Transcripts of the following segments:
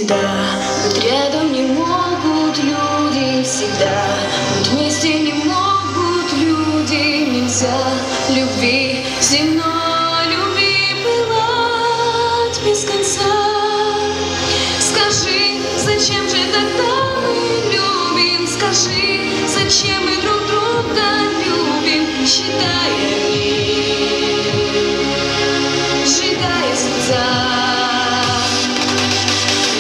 всегда. Быть рядом не могут люди всегда. Быть вместе не могут люди. Нельзя любви земной, любви пылать без конца. Скажи, зачем же тогда мы любим? Скажи, зачем мы друг друга любим? Считая дни, сжигая сердца.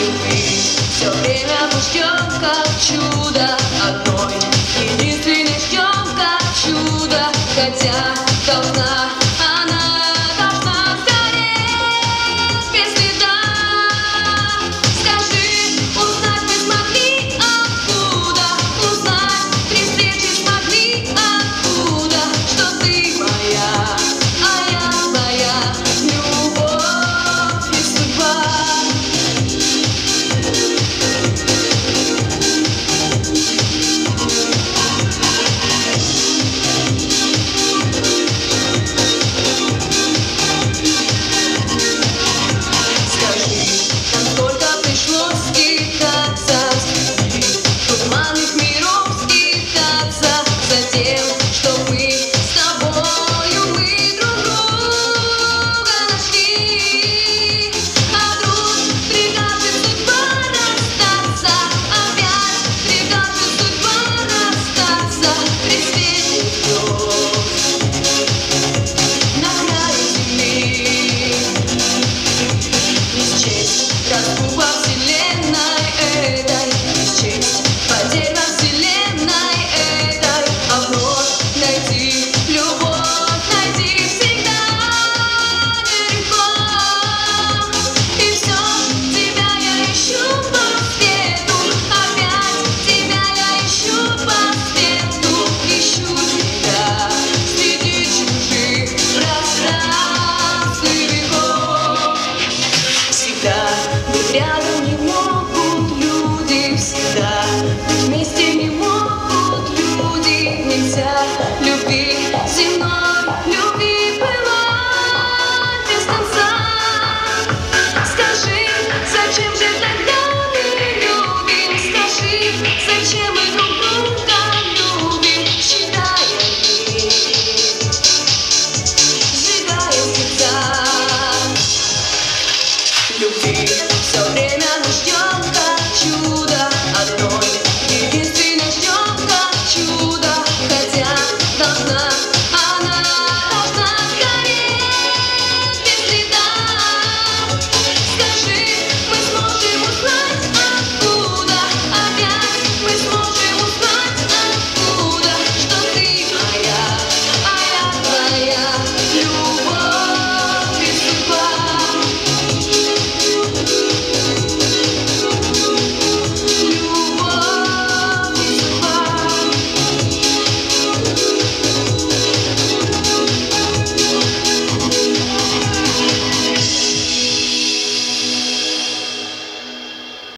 Любви все время мы ждем, как чудо. Одной единственной ждем, как чудо. Хотя должна рядом не могут люди всегда. Быть вместе не могут люди. Нельзя любви земной, любви пылать без конца. Скажи, зачем же тогда мы любим? Скажи, зачем мы друг друга любим? Считая дни, сжигая сердца. Любви все время